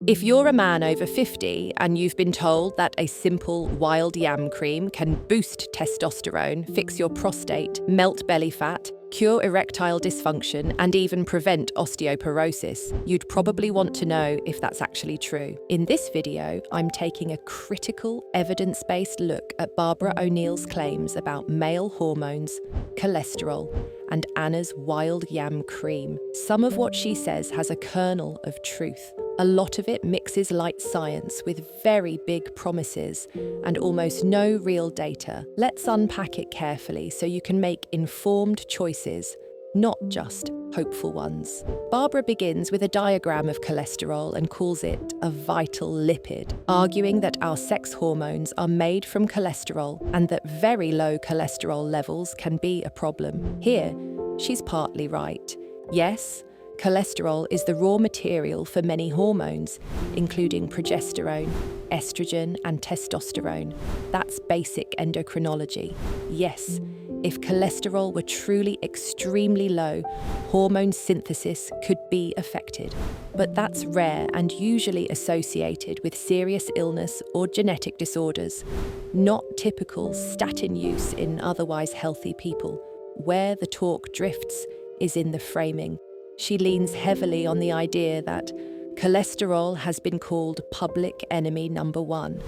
If you're a man over 50 and you've been told that a simple wild yam cream can boost testosterone, fix your prostate, melt belly fat, cure erectile dysfunction, and even prevent osteoporosis, you'd probably want to know if that's actually true. In this video, I'm taking a critical, evidence-based look at Barbara O'Neill's claims about male hormones, cholesterol, and Anna's wild yam cream. Some of what she says has a kernel of truth. A lot of it mixes light science with very big promises and almost no real data. Let's unpack it carefully so you can make informed choices, not just hopeful ones. Barbara begins with a diagram of cholesterol and calls it a vital lipid, arguing that our sex hormones are made from cholesterol and that very low cholesterol levels can be a problem. Here, she's partly right. Yes, cholesterol is the raw material for many hormones, including progesterone, estrogen, and testosterone. That's basic endocrinology. Yes, if cholesterol were truly extremely low, hormone synthesis could be affected. But that's rare and usually associated with serious illness or genetic disorders, not typical statin use in otherwise healthy people. Where the talk drifts is in the framing. She leans heavily on the idea that cholesterol has been called public enemy number one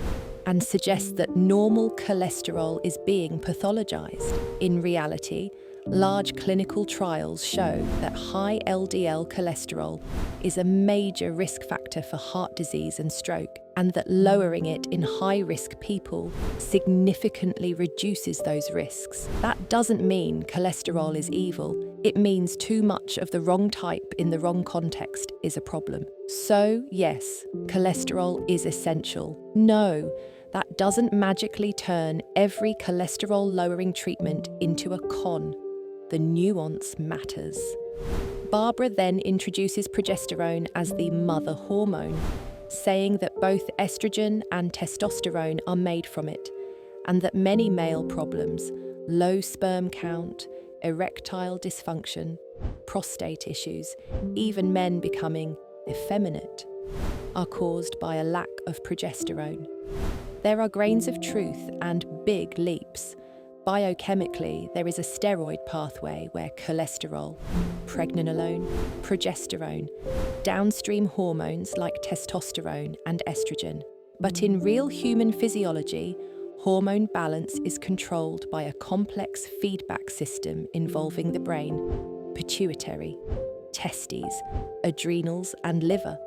and suggests that normal cholesterol is being pathologized. In reality, large clinical trials show that high LDL cholesterol is a major risk factor for heart disease and stroke, and that lowering it in high-risk people significantly reduces those risks. That doesn't mean cholesterol is evil. It means too much of the wrong type in the wrong context is a problem. So, yes, cholesterol is essential. No, that doesn't magically turn every cholesterol-lowering treatment into a con. The nuance matters. Barbara then introduces progesterone as the mother hormone, saying that both estrogen and testosterone are made from it, and that many male problems, low sperm count, erectile dysfunction, prostate issues, even men becoming effeminate, are caused by a lack of progesterone. There are grains of truth and big leaps. Biochemically, there is a steroid pathway where cholesterol, pregnenolone, progesterone, downstream hormones like testosterone and estrogen. But in real human physiology, hormone balance is controlled by a complex feedback system involving the brain, pituitary, testes, adrenals, and liver.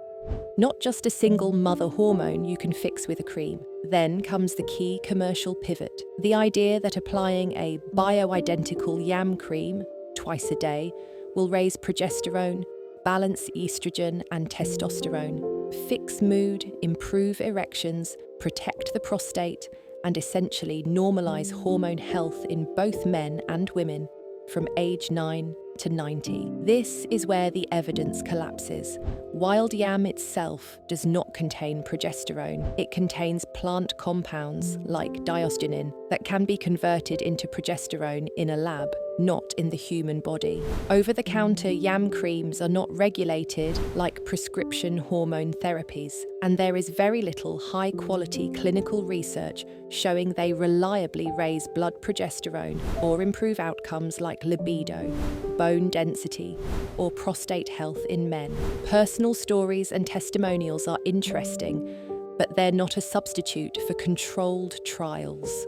Not just a single mother hormone you can fix with a cream. Then comes the key commercial pivot, the idea that applying a bioidentical yam cream twice a day will raise progesterone, balance estrogen and testosterone, fix mood, improve erections, protect the prostate, and essentially normalize hormone health in both men and women from age 9 to 90. This is where the evidence collapses. Wild yam itself does not contain progesterone. It contains plant compounds, like diosgenin, that can be converted into progesterone in a lab, not in the human body. Over-the-counter yam creams are not regulated like prescription hormone therapies, and there is very little high-quality clinical research showing they reliably raise blood progesterone or improve outcomes like libido, bone density, or prostate health in men. Personal stories and testimonials are interesting, but they're not a substitute for controlled trials.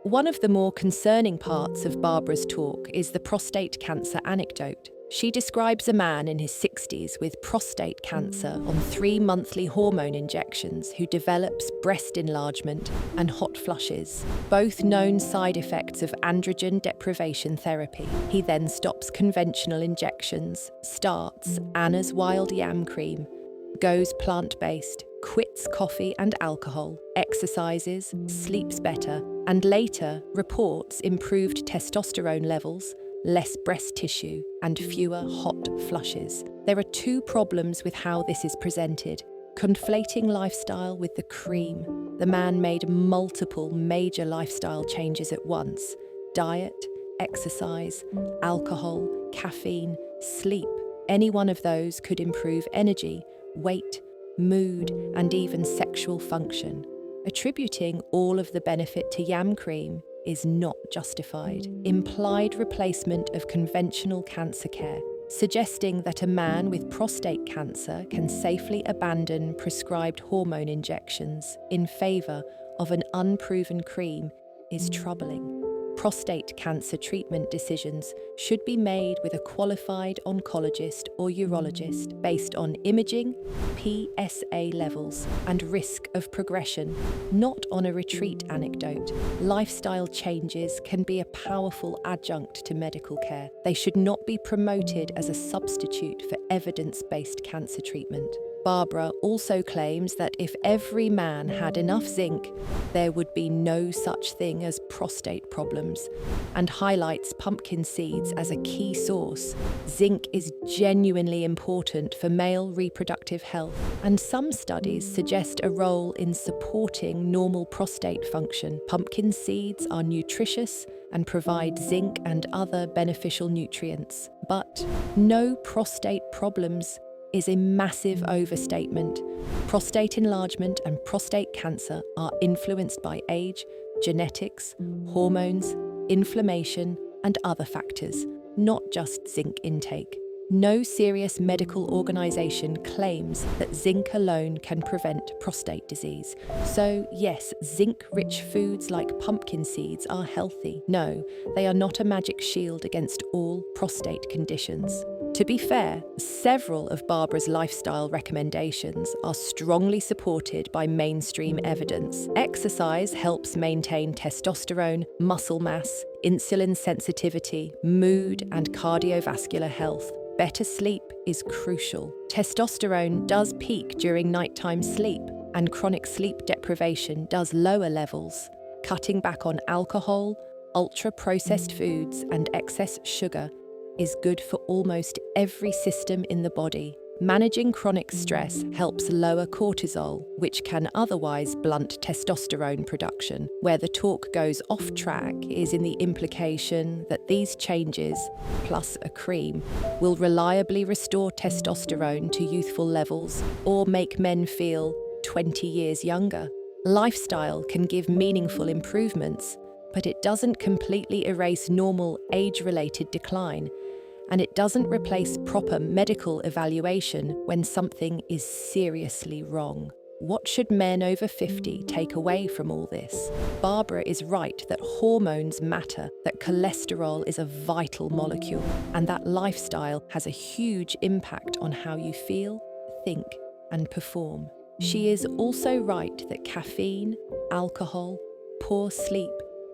One of the more concerning parts of Barbara's talk is the prostate cancer anecdote. She describes a man in his 60s with prostate cancer on 3 monthly hormone injections who develops breast enlargement and hot flushes, both known side effects of androgen deprivation therapy. He then stops conventional injections, starts Anna's wild yam cream, goes plant-based, quits coffee and alcohol, exercises, sleeps better, and later reports improved testosterone levels, less breast tissue, and fewer hot flushes. There are two problems with how this is presented. Conflating lifestyle with the cream. The man made multiple major lifestyle changes at once: diet, exercise, alcohol, caffeine, sleep. Any one of those could improve energy, weight, mood, and even sexual function. Attributing all of the benefit to yam cream is not justified. Implied replacement of conventional cancer care, suggesting that a man with prostate cancer can safely abandon prescribed hormone injections in favor of an unproven cream, is troubling. Prostate cancer treatment decisions should be made with a qualified oncologist or urologist based on imaging, PSA levels, and risk of progression, not on a retreat anecdote. Lifestyle changes can be a powerful adjunct to medical care. They should not be promoted as a substitute for evidence-based cancer treatment. Barbara also claims that if every man had enough zinc, there would be no such thing as prostate problems, and highlights pumpkin seeds as a key source. Zinc is genuinely important for male reproductive health, and some studies suggest a role in supporting normal prostate function. Pumpkin seeds are nutritious and provide zinc and other beneficial nutrients. But no prostate problems is a massive overstatement. Prostate enlargement and prostate cancer are influenced by age, genetics, hormones, inflammation, and other factors, not just zinc intake. No serious medical organization claims that zinc alone can prevent prostate disease. So yes, zinc-rich foods like pumpkin seeds are healthy. No, they are not a magic shield against all prostate conditions. To be fair, several of Barbara's lifestyle recommendations are strongly supported by mainstream evidence. Exercise helps maintain testosterone, muscle mass, insulin sensitivity, mood, and cardiovascular health. Better sleep is crucial. Testosterone does peak during nighttime sleep, and chronic sleep deprivation does lower levels. Cutting back on alcohol, ultra-processed foods, and excess sugar is good for almost every system in the body. Managing chronic stress helps lower cortisol, which can otherwise blunt testosterone production. Where the talk goes off track is in the implication that these changes, plus a cream, will reliably restore testosterone to youthful levels or make men feel 20 years younger. Lifestyle can give meaningful improvements, but it doesn't completely erase normal age-related decline, and it doesn't replace proper medical evaluation when something is seriously wrong. What should men over 50 take away from all this? Barbara is right that hormones matter, that cholesterol is a vital molecule, and that lifestyle has a huge impact on how you feel, think, and perform. She is also right that caffeine, alcohol, poor sleep,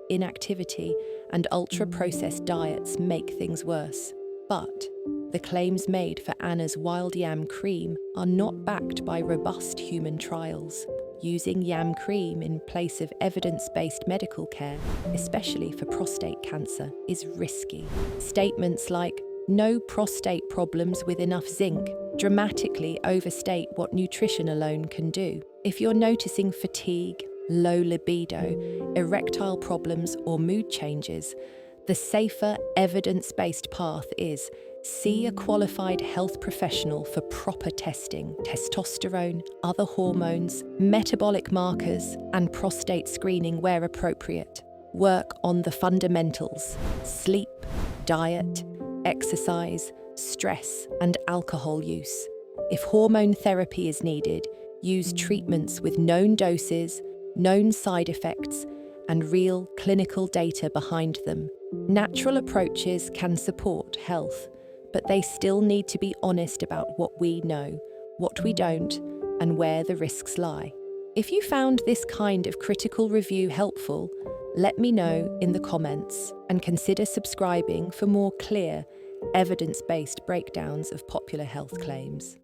inactivity, and ultra-processed diets make things worse. But the claims made for Anna's wild yam cream are not backed by robust human trials. Using yam cream in place of evidence-based medical care, especially for prostate cancer, is risky. Statements like, "No prostate problems with enough zinc," dramatically overstate what nutrition alone can do. If you're noticing fatigue, low libido, erectile problems, or mood changes, the safer, evidence-based path is see a qualified health professional for proper testing, testosterone, other hormones, metabolic markers, and prostate screening where appropriate. Work on the fundamentals: sleep, diet, exercise, stress, and alcohol use. If hormone therapy is needed, use treatments with known doses, known side effects, and real clinical data behind them. Natural approaches can support health, but they still need to be honest about what we know, what we don't, and where the risks lie. If you found this kind of critical review helpful, let me know in the comments and consider subscribing for more clear, evidence-based breakdowns of popular health claims.